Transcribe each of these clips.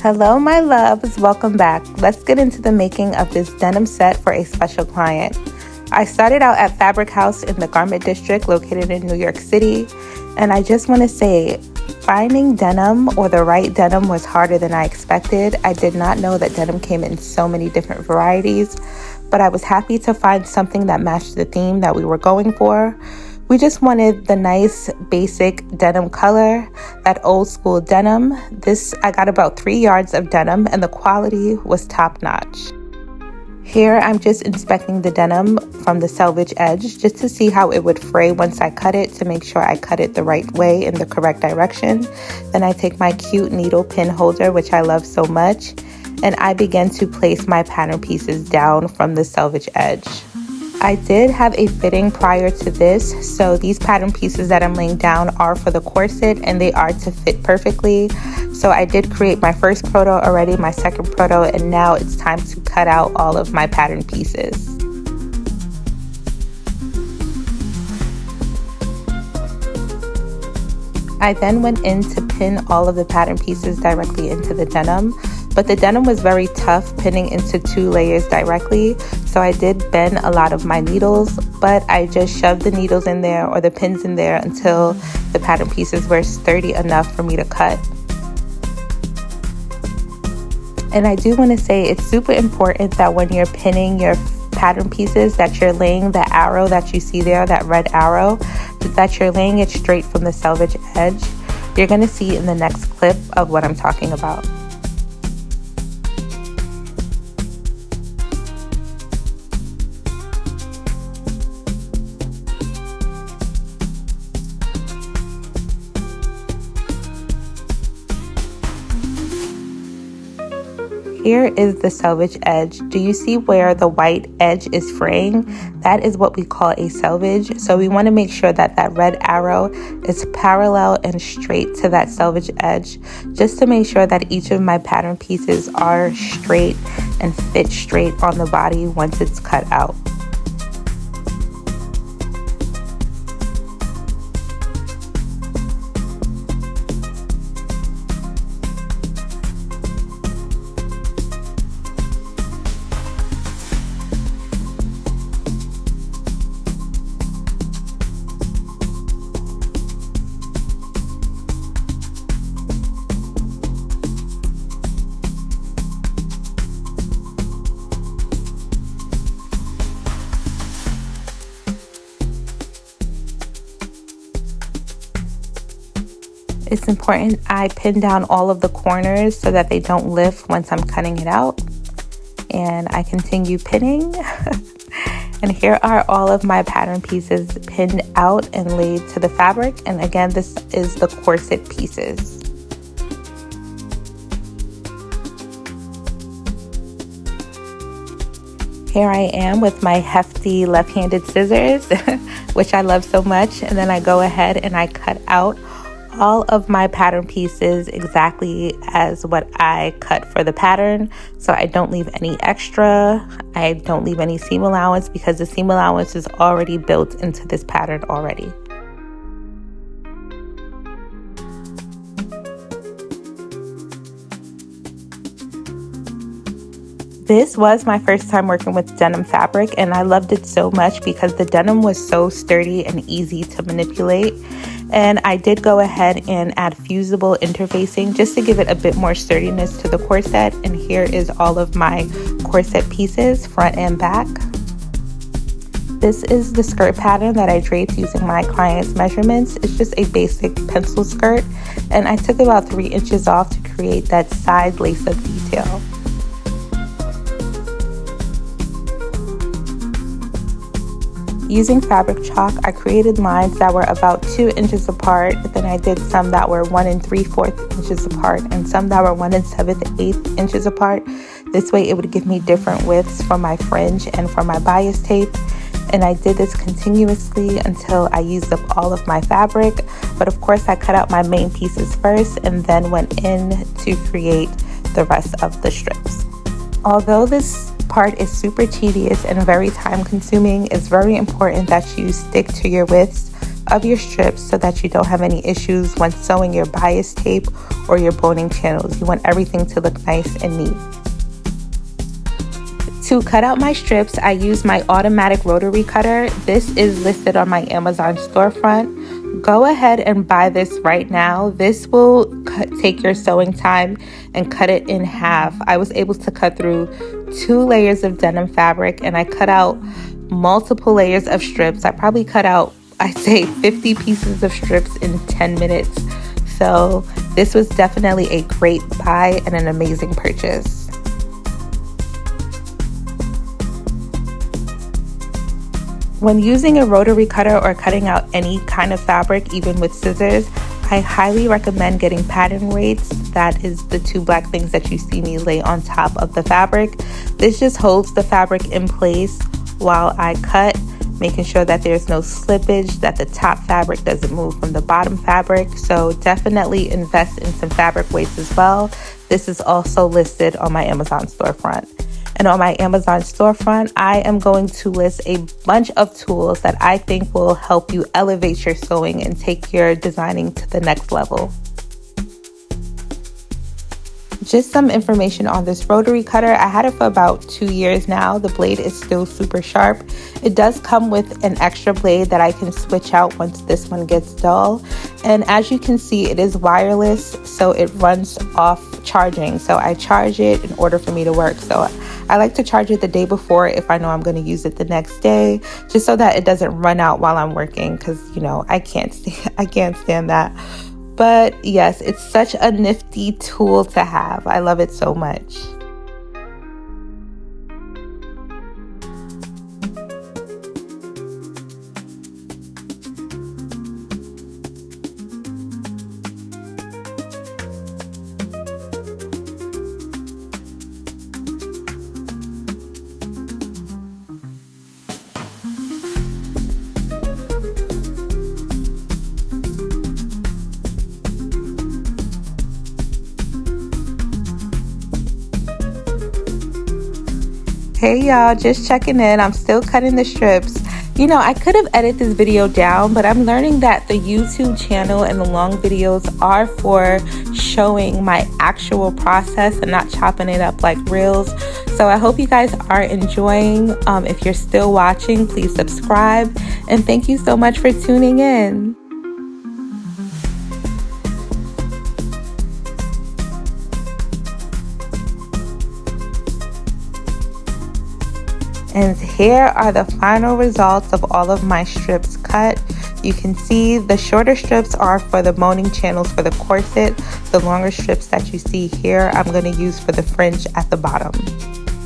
Hello, my loves. Welcome back. Let's get into the making of this denim set for a special client. I started out at Fabric House in the Garment District located in New York City, and I just want to say finding denim or the right denim was harder than I expected. I did not know that denim came in so many different varieties, but I was happy to find something that matched the theme that we were going for. We just wanted the nice basic denim color, that old school denim. I got about 3 yards of denim and the quality was top notch. Here I'm just inspecting the denim from the selvage edge just to see how it would fray once I cut it, to make sure I cut it the right way in the correct direction. Then I take my cute needle pin holder, which I love so much, and I begin to place my pattern pieces down from the selvage edge. I did have a fitting prior to this, so these pattern pieces that I'm laying down are for the corset and they are to fit perfectly. So I did create my first proto already, my second proto, and now it's time to cut out all of my pattern pieces. I then went in to pin all of the pattern pieces directly into the denim, but the denim was very tough pinning into 2 layers directly, so I did bend a lot of my needles, but I just shoved the needles in there or the pins in there until the pattern pieces were sturdy enough for me to cut. And I do want to say it's super important that when you're pinning your pattern pieces that you're laying the arrow that you see there, that red arrow, that you're laying it straight from the selvage edge. You're going to see in the next clip of what I'm talking about. Here is the selvage edge. Do you see where the white edge is fraying? That is what we call a selvage. So we want to make sure that that red arrow is parallel and straight to that selvage edge, just to make sure that each of my pattern pieces are straight and fit straight on the body once it's cut out. It's important I pin down all of the corners so that they don't lift once I'm cutting it out. And I continue pinning. And here are all of my pattern pieces pinned out and laid to the fabric. And again, this is the corset pieces. Here I am with my hefty left-handed scissors, which I love so much. And then I go ahead and I cut out all of my pattern pieces exactly as what I cut for the pattern, so I don't leave any extra. I don't leave any seam allowance because the seam allowance is already built into this pattern already. This was my first time working with denim fabric, and I loved it so much because the denim was so sturdy and easy to manipulate. And I did go ahead and add fusible interfacing just to give it a bit more sturdiness to the corset. And here is all of my corset pieces, front and back. This is the skirt pattern that I draped using my client's measurements. It's just a basic pencil skirt, and I took about 3 inches off to create that side lace-up detail. Using fabric chalk, I created lines that were about 2 inches apart, but then I did some that were 1 3/4 inches apart and some that were 1 7/8 inches apart. This way it would give me different widths for my fringe and for my bias tape. And I did this continuously until I used up all of my fabric. But of course I cut out my main pieces first and then went in to create the rest of the strips. Although this part is super tedious and very time consuming, it's very important that you stick to your widths of your strips so that you don't have any issues when sewing your bias tape or your boning channels. You want everything to look nice and neat. To cut out my strips, I use my automatic rotary cutter. This is listed on my Amazon storefront. Go ahead and buy this right now. This will take your sewing time and cut it in half. I was able to cut through 2 layers of denim fabric, and I cut out multiple layers of strips. I probably cut out, I'd say, 50 pieces of strips in 10 minutes. So this was definitely a great buy and an amazing purchase. When using a rotary cutter or cutting out any kind of fabric, even with scissors, I highly recommend getting pattern weights. That is the 2 black things that you see me lay on top of the fabric. This just holds the fabric in place while I cut, making sure that there's no slippage, that the top fabric doesn't move from the bottom fabric. So definitely invest in some fabric weights as well. This is also listed on my Amazon storefront. And on my Amazon storefront, I am going to list a bunch of tools that I think will help you elevate your sewing and take your designing to the next level. Just some information on this rotary cutter. I had it for about 2 years now. The blade is still super sharp. It does come with an extra blade that I can switch out once this one gets dull. And as you can see, it is wireless, so it runs off charging. So I charge it in order for me to work. So I like to charge it the day before if I know I'm going to use it the next day, just so that it doesn't run out while I'm working, because I can't stand that. But yes, it's such a nifty tool to have. I love it so much. Hey y'all, just checking in. I'm still cutting the strips. I could have edited this video down, but I'm learning that the YouTube channel and the long videos are for showing my actual process and not chopping it up like reels. So I hope you guys are enjoying. If you're still watching, please subscribe. And thank you so much for tuning in. And here are the final results of all of my strips cut. You can see the shorter strips are for the boning channels for the corset. The longer strips that you see here, I'm going to use for the fringe at the bottom.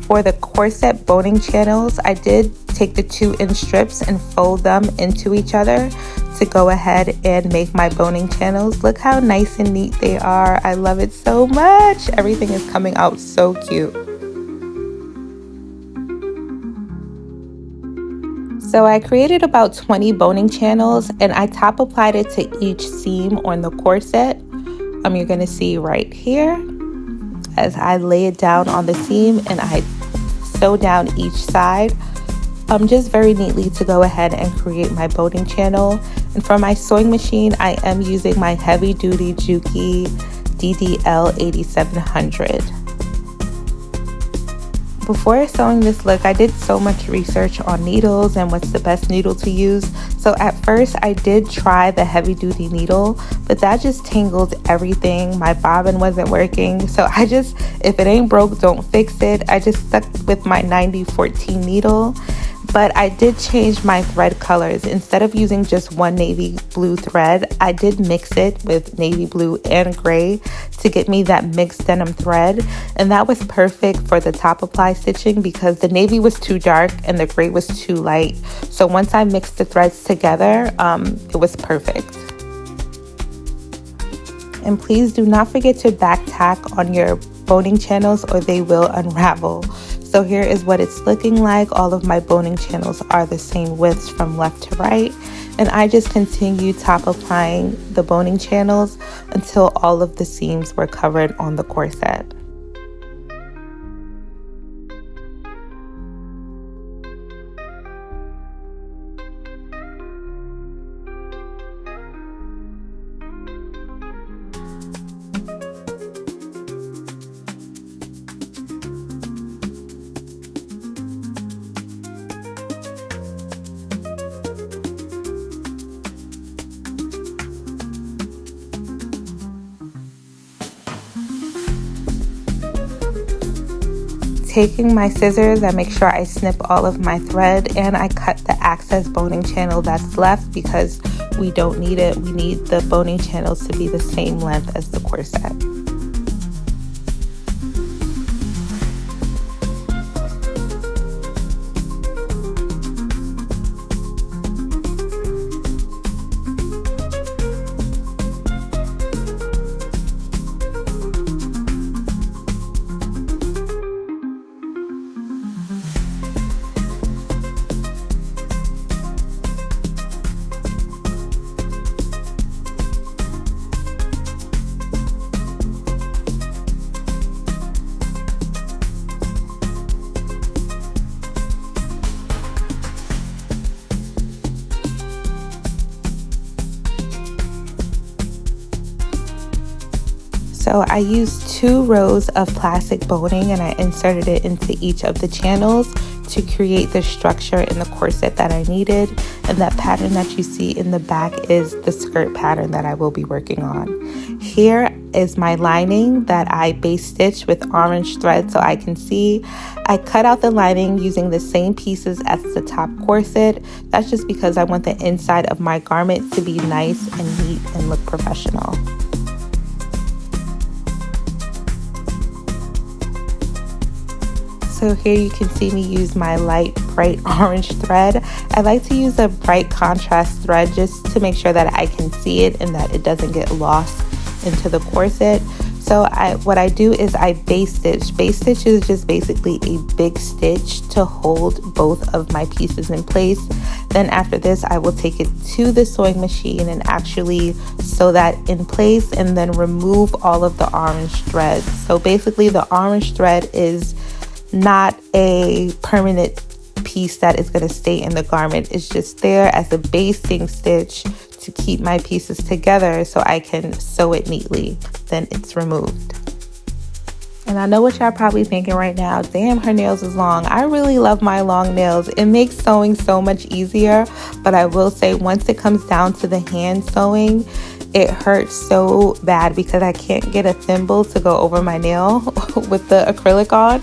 For the corset boning channels, I did take the 2-inch strips and fold them into each other to go ahead and make my boning channels. Look how nice and neat they are. I love it so much. Everything is coming out so cute. So I created about 20 boning channels, and I top applied it to each seam on the corset. You're going to see right here as I lay it down on the seam and I sew down each side just very neatly to go ahead and create my boning channel. And for my sewing machine, I am using my heavy duty Juki DDL 8700. Before sewing this look, I did so much research on needles and what's the best needle to use. So at first I did try the heavy duty needle, but that just tangled everything. My bobbin wasn't working. So if it ain't broke, don't fix it. I just stuck with my 9014 needle. But I did change my thread colors. Instead of using just one navy blue thread, I did mix it with navy blue and gray to get me that mixed denim thread. And that was perfect for the top apply stitching because the navy was too dark and the gray was too light. So once I mixed the threads together, it was perfect. And please do not forget to back tack on your boning channels or they will unravel. So here is what it's looking like. All of my boning channels are the same widths from left to right. And I just continue top applying the boning channels until all of the seams were covered on the corset. taking my scissors, I make sure I snip all of my thread and I cut the excess boning channel that's left because we don't need it. We need the boning channels to be the same length as the corset. So I used 2 rows of plastic boning and I inserted it into each of the channels to create the structure in the corset that I needed. And that pattern that you see in the back is the skirt pattern that I will be working on. Here is my lining that I base stitched with orange thread so I can see. I cut out the lining using the same pieces as the top corset. That's just because I want the inside of my garment to be nice and neat and look professional. So here you can see me use my light bright orange thread. I like to use a bright contrast thread just to make sure that I can see it and that it doesn't get lost into the corset. So what I do is I base stitch. Base stitch is just basically a big stitch to hold both of my pieces in place. Then after this, I will take it to the sewing machine and actually sew that in place and then remove all of the orange thread. So basically the orange thread is not a permanent piece that is going to stay in the garment. It's just there as a basting stitch to keep my pieces together so I can sew it neatly. Then it's removed. And I know what y'all probably thinking right now, damn, her nails is long. I really love my long nails. It makes sewing so much easier, but I will say once it comes down to the hand sewing, it hurts so bad because I can't get a thimble to go over my nail with the acrylic on.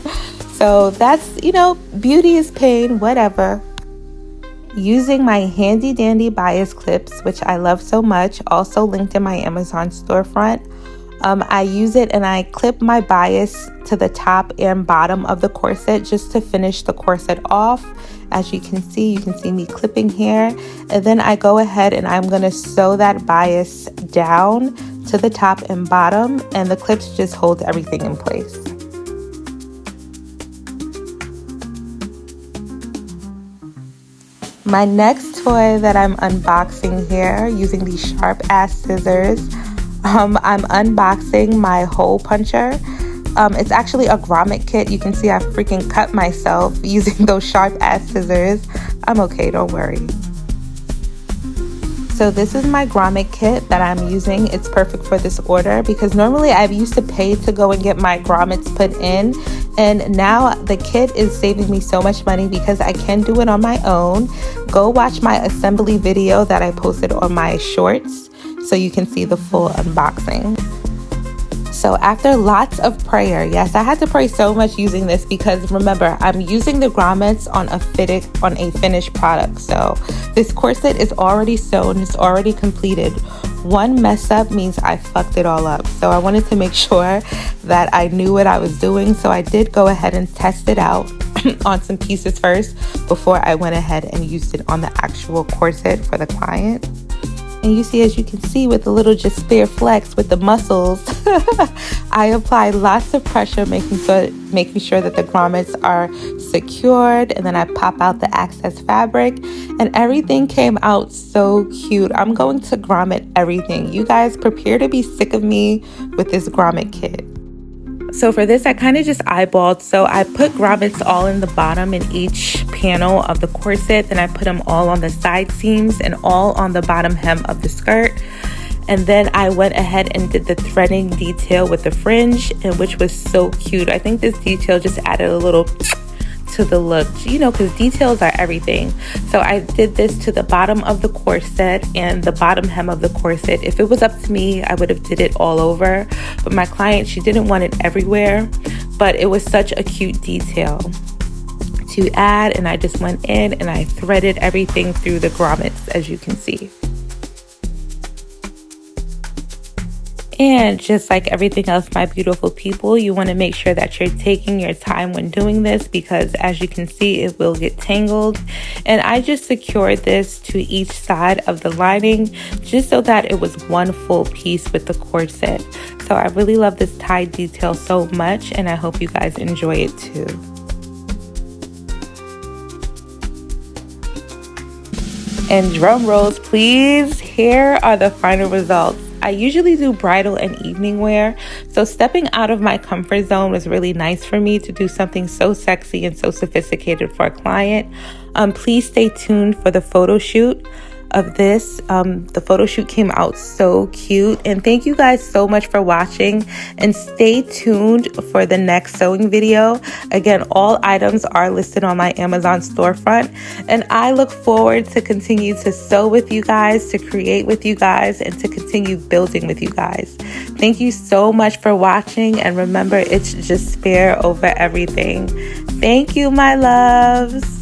So that's, you know, beauty is pain, whatever. Using my handy dandy bias clips, which I love so much, also linked in my Amazon storefront. I use it and I clip my bias to the top and bottom of the corset just to finish the corset off. As you can see me clipping here. And then I go ahead and I'm going to sew that bias down to the top and bottom, and the clips just hold everything in place. My next toy that I'm unboxing here using these sharp ass scissors, I'm unboxing my hole puncher. It's actually a grommet kit. You can see I freaking cut myself using those sharp ass scissors. I'm okay, don't worry. So this is my grommet kit that I'm using. It's perfect for this order because normally I used to pay to go and get my grommets put in, and now the kit is saving me so much money because I can do it on my own. Go watch my assembly video that I posted on my shorts so you can see the full unboxing. So after lots of prayer, yes, I had to pray so much using this because remember, I'm using the grommets on a finished product. So this corset is already sewn, it's already completed. One mess up means I fucked it all up. So I wanted to make sure that I knew what I was doing. So I did go ahead and test it out on some pieces first before I went ahead and used it on the actual corset for the client. And you see, as you can see with the little just bare flex with the muscles, I applied lots of pressure, making sure that the grommets are secured, and then I pop out the excess fabric and everything came out so cute. I'm going to grommet everything. You guys prepare to be sick of me with this grommet kit. So for this, I kind of just eyeballed. So I put grommets all in the bottom in each panel of the corset. Then I put them all on the side seams and all on the bottom hem of the skirt. And then I went ahead and did the threading detail with the fringe, and which was so cute. I think this detail just added a little to the look, you know, because details are everything. So I did this to the bottom of the corset and the bottom hem of the corset. If it was up to me, I would have did it all over, but my client, she didn't want it everywhere. but it was such a cute detail to add, and I just went in and I threaded everything through the grommets, as you can see. And just like everything else, my beautiful people, you want to make sure that you're taking your time when doing this, because as you can see, it will get tangled. And I just secured this to each side of the lining just so that it was one full piece with the corset. So I really love this tie detail so much, and I hope you guys enjoy it too. And drum rolls, please. Here are the final results. I usually do bridal and evening wear, so stepping out of my comfort zone was really nice for me to do something so sexy and so sophisticated for a client. Please stay tuned for the photo shoot of this. The photo shoot came out so cute, and thank you guys so much for watching, and stay tuned for the next sewing video. Again, all items are listed on my Amazon storefront, and I look forward to continue to sew with you guys, to create with you guys, and to continue building with you guys. Thank you so much for watching, and remember, it's just spare over everything. Thank you, my loves.